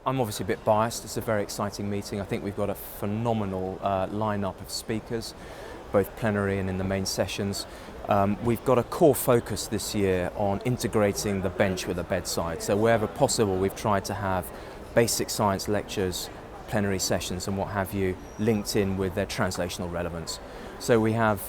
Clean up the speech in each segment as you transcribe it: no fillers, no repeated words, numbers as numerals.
I'm obviously a bit biased. It's a very exciting meeting. I think we've got a phenomenal lineup of speakers, both plenary and in the main sessions. We've got a core focus this year on integrating the bench with the bedside. So wherever possible, we've tried to have basic science lectures, plenary sessions and what have you, linked in with their translational relevance. So we have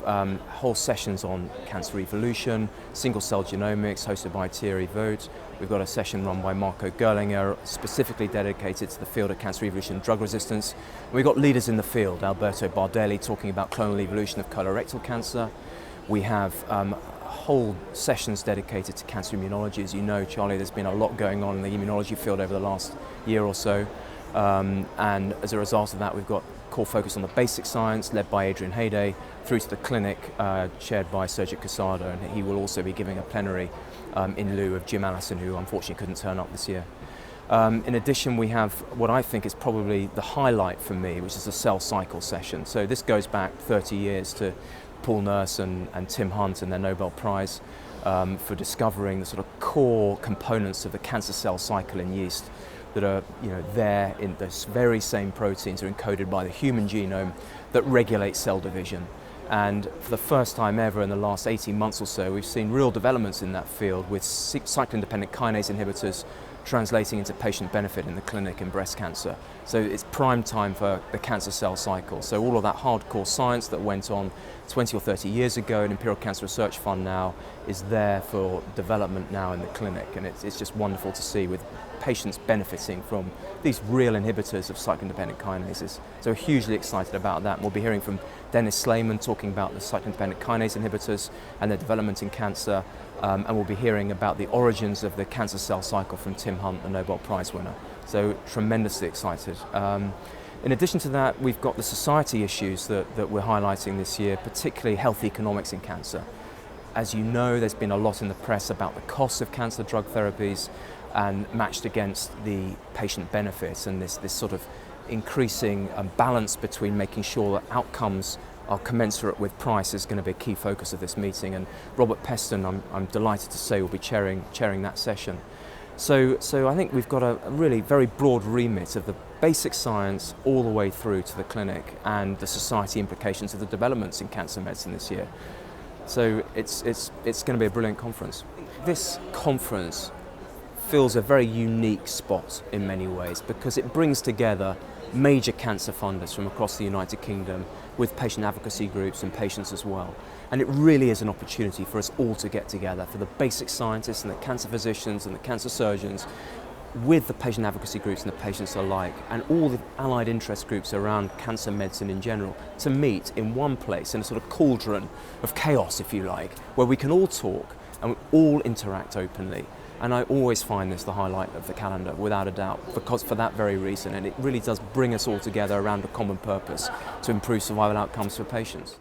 whole sessions on cancer evolution, single-cell genomics, hosted by Thierry Voet. We've got a session run by Marco Gerlinger, specifically dedicated to the field of cancer evolution and drug resistance. We've got leaders in the field, Alberto Bardelli talking about clonal evolution of colorectal cancer. We have whole sessions dedicated to cancer immunology. As you know, Charlie, there's been a lot going on in the immunology field over the last year or so. And as a result of that, we've got core focus on the basic science, led by Adrian Hayday, through to the clinic, chaired by Sergio Quezada, and he will also be giving a plenary in lieu of Jim Allison, who unfortunately couldn't turn up this year. In addition, we have what I think is probably the highlight for me, which is a cell cycle session. So this goes back 30 years to Paul Nurse and Tim Hunt and their Nobel Prize for discovering the sort of core components of the cancer cell cycle in yeast that are there in those very same proteins are encoded by the human genome that regulate cell division. And for the first time ever in the last 18 months or so, we've seen real developments in that field with cyclin-dependent kinase inhibitors translating into patient benefit in the clinic in breast cancer. So it's prime time for the cancer cell cycle. So all of that hardcore science that went on 20 or 30 years ago in Imperial Cancer Research Fund now is there for development now in the clinic. And it's just wonderful to see with patients benefiting from these real inhibitors of cyclin-dependent kinases. So we're hugely excited about that. And we'll be hearing from Denis Slamon talking about the cyclin-dependent kinase inhibitors and their development in cancer. And we'll be hearing about the origins of the cancer cell cycle from Tim Hunt, the Nobel Prize winner. So tremendously excited. In addition to that, we've got the society issues that we're highlighting this year, particularly health economics in cancer. As you know, there's been a lot in the press about the costs of cancer drug therapies and matched against the patient benefits, and this sort of increasing balance between making sure that outcomes are commensurate with price is going to be a key focus of this meeting. And Robert Peston, I'm delighted to say, will be chairing that session. So I think we've got a really very broad remit of the basic science all the way through to the clinic and the society implications of the developments in cancer medicine this year. So it's going to be a brilliant conference. This conference fills a very unique spot in many ways because it brings together major cancer funders from across the United Kingdom with patient advocacy groups and patients as well. And it really is an opportunity for us all to get together, for the basic scientists and the cancer physicians and the cancer surgeons, with the patient advocacy groups and the patients alike, and all the allied interest groups around cancer medicine in general, to meet in one place in a sort of cauldron of chaos, if you like, where we can all talk and we all interact openly. And I always find this the highlight of the calendar, without a doubt, because for that very reason, and it really does bring us all together around a common purpose to improve survival outcomes for patients.